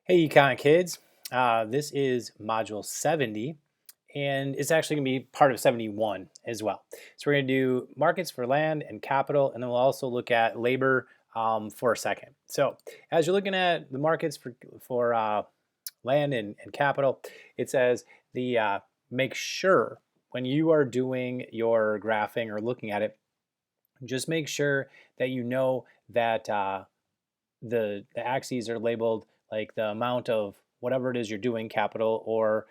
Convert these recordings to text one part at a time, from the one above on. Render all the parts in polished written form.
Hey, Econ kids. This is module 70, and it's actually going to be part of 71 as well. So we're going to do markets for land and capital, and then we'll also look at labor for a second. So as you're looking at the markets for land and capital, it says make sure when you are doing your graphing or looking at it, just make sure that you know that the axes are labeled like the amount of whatever it is you're doing, capital or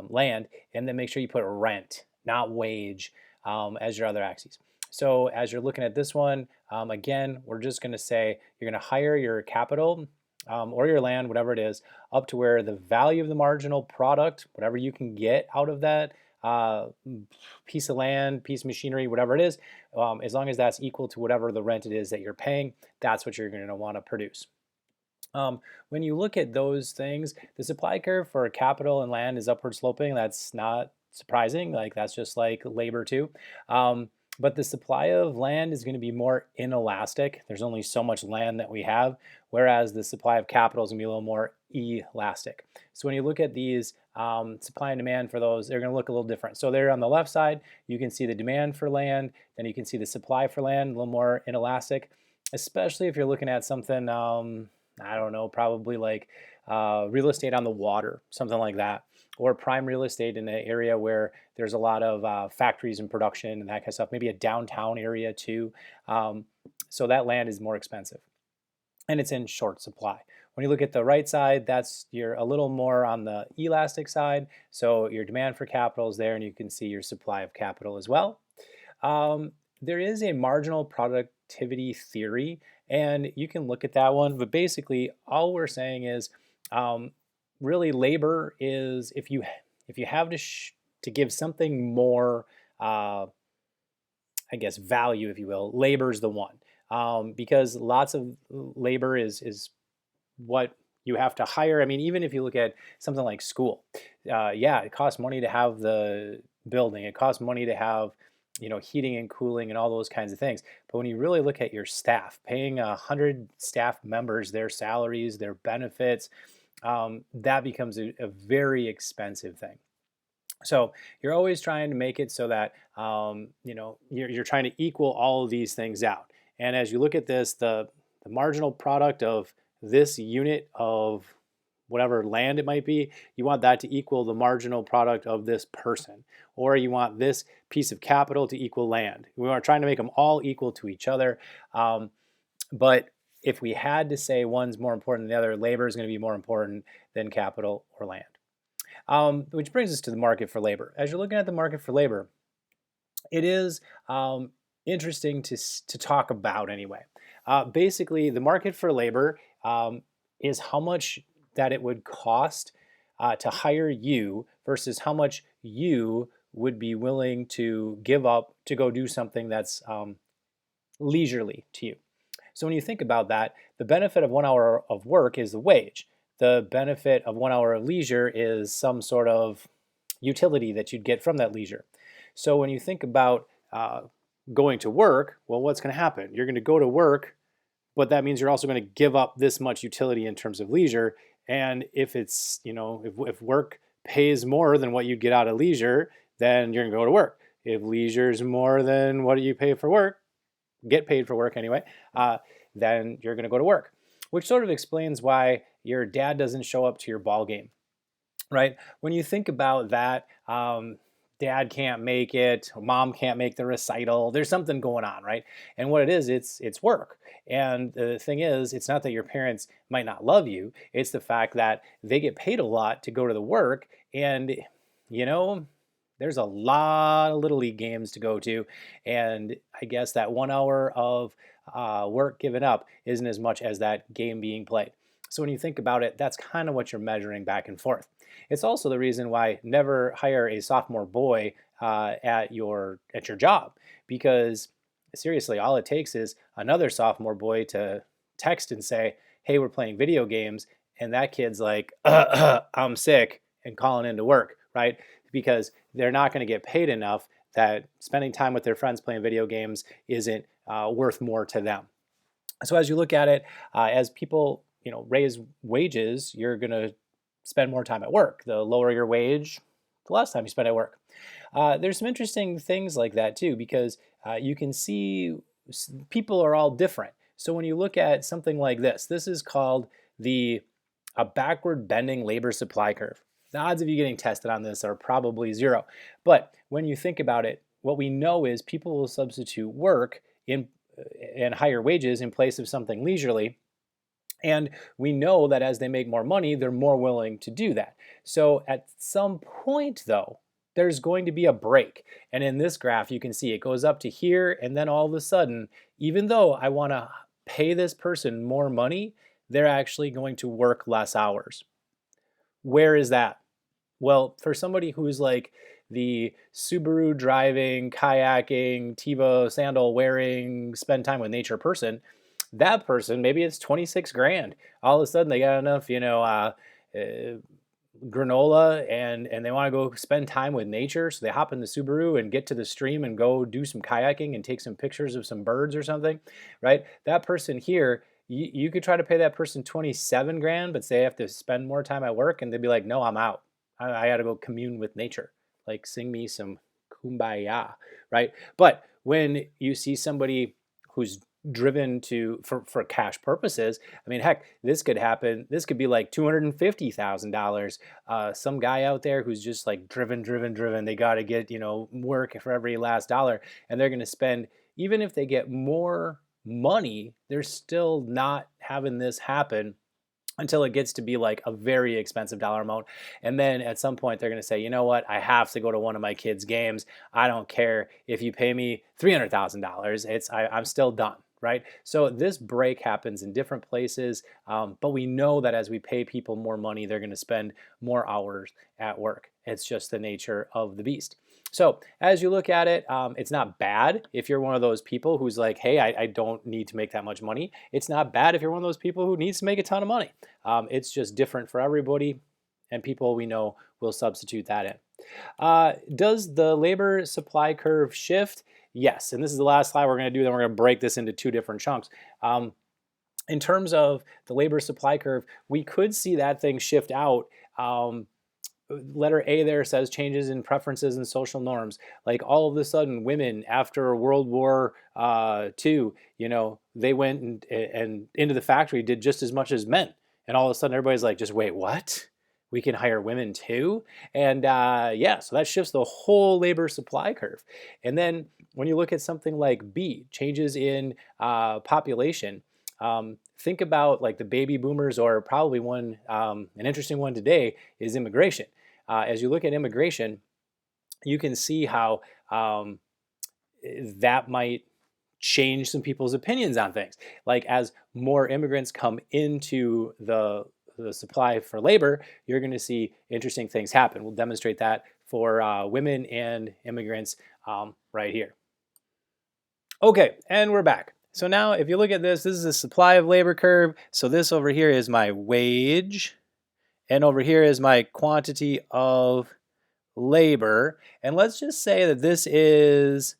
land, and then make sure you put rent, not wage, as your other axes. So as you're looking at this one, again, we're just going to say you're going to hire your capital or your land, whatever it is, up to where the value of the marginal product, whatever you can get out of that uh, piece of land, piece of machinery, whatever it is, as long as that's equal to whatever the rent it is that you're paying, that's what you're going to want to produce. When you look at those things, the supply curve for capital and land is upward sloping. That's not surprising. Like that's just like labor too. But the supply of land is going to be more inelastic. There's only so much land that we have, whereas the supply of capital is going to be a little more elastic. So when you look at these supply and demand for those, they're going to look a little different. So there on the left side, you can see the demand for land, then you can see the supply for land, a little more inelastic, especially if you're looking at something, I don't know, probably like real estate on the water, something like that, or prime real estate in an area where there's a lot of factories and production and that kind of stuff, maybe a downtown area too. So that land is more expensive and it's in short supply. When you look at the right side, you're a little more on the elastic side. So your demand for capital is there and you can see your supply of capital as well. There is a marginal productivity theory, and you can look at that one, but basically all we're saying is really labor is if you have to give something more, I guess, value, if you will, labor is the one. Because lots of labor is what you have to hire. I mean, even if you look at something like school, yeah, it costs money to have the building. It costs money to have, heating and cooling and all those kinds of things. But when you really look at your staff, paying 100 staff members their salaries, their benefits, that becomes a very expensive thing. So you're always trying to make it so that you're trying to equal all of these things out. And as you look at this, the marginal product of this unit of whatever land it might be, you want that to equal the marginal product of this person, or you want this piece of capital to equal land. We are trying to make them all equal to each other. But if we had to say one's more important than the other, labor is going to be more important than capital or land. Which brings us to the market for labor. As you're looking at the market for labor, it is interesting to talk about anyway. Basically, the market for labor is how much that it would cost to hire you versus how much you would be willing to give up to go do something that's leisurely to you. So when you think about that, the benefit of 1 hour of work is the wage. The benefit of 1 hour of leisure is some sort of utility that you'd get from that leisure. So when you think about going to work, well, what's going to happen? You're going to go to work, but that means you're also going to give up this much utility in terms of leisure. And if it's, if work pays more than what you'd get out of leisure, then you're going to go to work. If leisure is more than what you pay for work, get paid for work anyway, then you're going to go to work, which sort of explains why your dad doesn't show up to your ball game, right? When you think about that, dad can't make it, mom can't make the recital, there's something going on, right? And what it is, it's work. And the thing is, it's not that your parents might not love you, it's the fact that they get paid a lot to go to the work, and you know, there's a lot of little league games to go to, and I guess that 1 hour of work given up isn't as much as that game being played. So when you think about it, that's kind of what you're measuring back and forth. It's also the reason why never hire a sophomore boy at your job, because seriously, all it takes is another sophomore boy to text and say, "Hey, we're playing video games," and that kid's like, "I'm sick," and calling into work, right? Because they're not going to get paid enough that spending time with their friends playing video games isn't worth more to them. So as you look at it, as people raise wages, you're going to spend more time at work. The lower your wage, the less time you spend at work. There's some interesting things like that too, because you can see people are all different. So when you look at something like this is called a backward bending labor supply curve. The odds of you getting tested on this are probably zero. But when you think about it, what we know is people will substitute work and higher wages in place of something leisurely. And we know that as they make more money, they're more willing to do that. So at some point, though, there's going to be a break. And in this graph, you can see it goes up to here, and then all of a sudden, even though I want to pay this person more money, they're actually going to work less hours. Where is that? Well, for somebody who's like the Subaru driving, kayaking, Teva sandal wearing, spend time with nature person, that person, maybe it's 26 grand. All of a sudden they got enough, granola and they want to go spend time with nature. So they hop in the Subaru and get to the stream and go do some kayaking and take some pictures of some birds or something, right? That person here, you could try to pay that person 27 grand, but say they have to spend more time at work and they'd be like, no, I'm out. I got to go commune with nature. Like sing me some kumbaya, right? But when you see somebody who's driven for cash purposes, I mean, heck, this could happen. This could be like $250,000. Some guy out there who's just like driven. They got to get, work for every last dollar, and they're going to spend, even if they get more money, they're still not having this happen until it gets to be like a very expensive dollar amount. And then at some point they're going to say, you know what, I have to go to one of my kids' games. I don't care if you pay me $300,000. I'm still done, right? So this break happens in different places, but we know that as we pay people more money, they're going to spend more hours at work. It's just the nature of the beast. So as you look at it, it's not bad if you're one of those people who's like, hey, I don't need to make that much money. It's not bad if you're one of those people who needs to make a ton of money. It's just different for everybody, and people we know will substitute that in. Does the labor supply curve shift? Yes, and this is the last slide we're going to do, then we're going to break this into two different chunks. In terms of the labor supply curve, we could see that thing shift out. Letter A there says changes in preferences and social norms. Like all of a sudden, women after World War II, they went and into the factory did just as much as men. And all of a sudden, everybody's like, just wait, what? We can hire women too? And so that shifts the whole labor supply curve. And then when you look at something like B, changes in population, think about like the baby boomers, or probably one, an interesting one today is immigration. As you look at immigration, you can see how that might change some people's opinions on things. Like as more immigrants come into the supply for labor, you're going to see interesting things happen. We'll demonstrate that for women and immigrants right here. Okay, and we're back. So now if you look at this is the supply of labor curve. So this over here is my wage, and over here is my quantity of labor. And let's just say that this is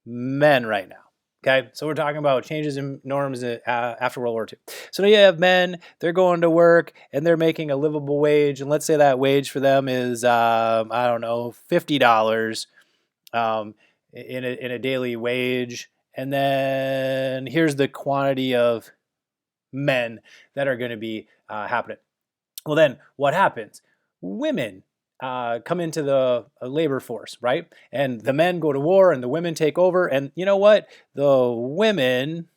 men right now. Okay, so we're talking about changes in norms after World War II. So now you have men, they're going to work and they're making a livable wage. And let's say that wage for them is, $50 in a daily wage. And then here's the quantity of men that are going to be happening. Well, then what happens? Women come into the labor force, right? And the men go to war and the women take over. And you know what? The women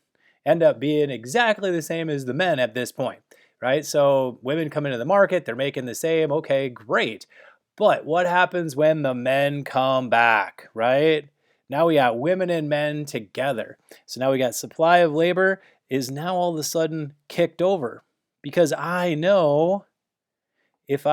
end up being exactly the same as the men at this point, right? So women come into the market, they're making the same. Okay, great. But what happens when the men come back, right? Now we got women and men together. So now we got supply of labor is now all of a sudden kicked over, because I know if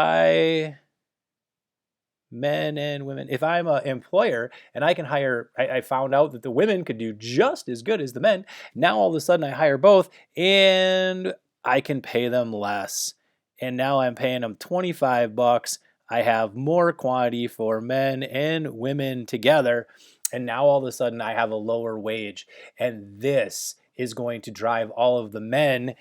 men and women, if I'm an employer and I can hire, I found out that the women could do just as good as the men. Now all of a sudden I hire both and I can pay them less. And now I'm paying them $25. I have more quantity for men and women together. And now all of a sudden I have a lower wage. And this is going to drive all of the men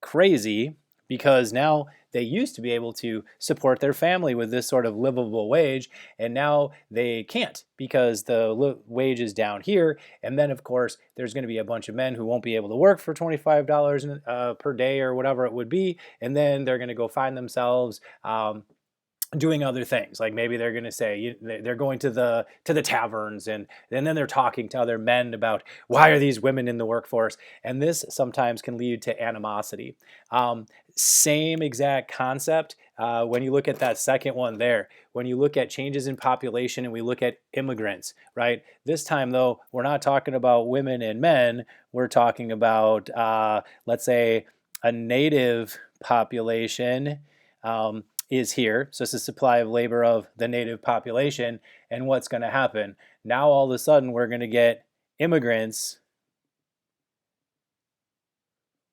crazy because now they used to be able to support their family with this sort of livable wage, and now they can't because the wage is down here. And then, of course, there's going to be a bunch of men who won't be able to work for $25 per day or whatever it would be, and then they're going to go find themselves doing other things, like maybe they're going to say they're going to the taverns, and then they're talking to other men about why are these women in the workforce, and this sometimes can lead to animosity. Same exact concept when you look at that second one there, when you look at changes in population and we look at immigrants, right? This time though, we're not talking about women and men, we're talking about let's say a native population is here. So it's a supply of labor of the native population. And what's going to happen? Now all of a sudden we're going to get immigrants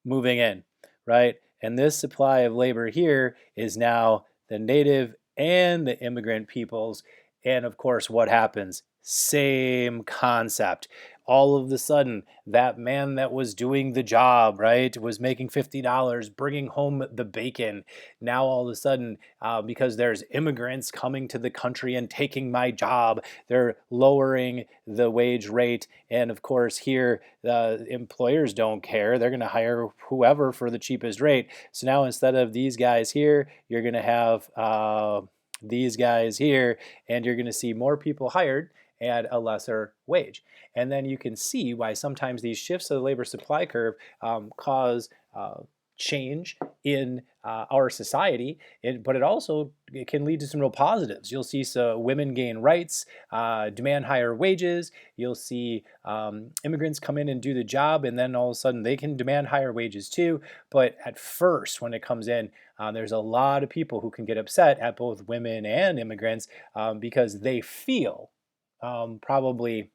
moving in, right? And this supply of labor here is now the native and the immigrant peoples. And of course, what happens? Same concept. All of a sudden, that man that was doing the job, right, was making $50, bringing home the bacon. Now, all of a sudden, because there's immigrants coming to the country and taking my job, they're lowering the wage rate. And of course, here, the employers don't care. They're going to hire whoever for the cheapest rate. So now, instead of these guys here, you're going to have these guys here, and you're going to see more people hired at a lesser wage. And then you can see why sometimes these shifts of the labor supply curve cause change in our society, but it can lead to some real positives. You'll see women gain rights, demand higher wages. You'll see immigrants come in and do the job, and then all of a sudden they can demand higher wages too. But at first, when it comes in, there's a lot of people who can get upset at both women and immigrants because they feel probably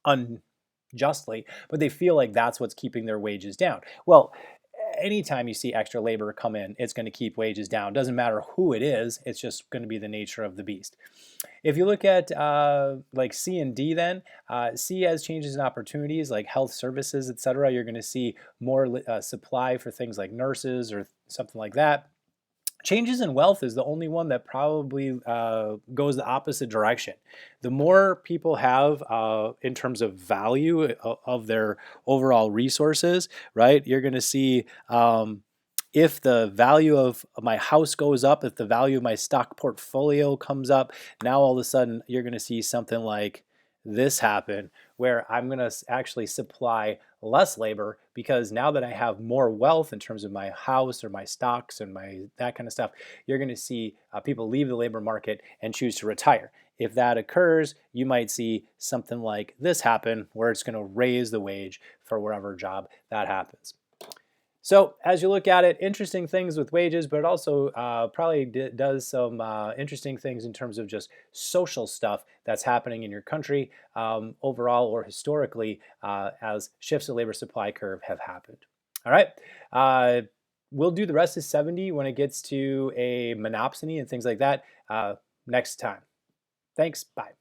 unjustly, but they feel like that's what's keeping their wages down. Well, anytime you see extra labor come in, it's going to keep wages down. Doesn't matter who it is, it's just going to be the nature of the beast. If you look at like C and D, then C has changes and opportunities like health services, etc. You're going to see more supply for things like nurses or something like that. Changes in wealth is the only one that probably goes the opposite direction. The more people have in terms of value of their overall resources, right? You're going to see if the value of my house goes up, if the value of my stock portfolio comes up, now all of a sudden you're going to see something like this happen where I'm going to actually supply less labor because now that I have more wealth in terms of my house or my stocks and that kind of stuff, you're going to see people leave the labor market and choose to retire. If that occurs, you might see something like this happen where it's going to raise the wage for whatever job that happens. So as you look at it, interesting things with wages, but it also probably does some interesting things in terms of just social stuff that's happening in your country overall or historically as shifts of labor supply curve have happened. All right. We'll do the rest of 70 when it gets to a monopsony and things like that next time. Thanks. Bye.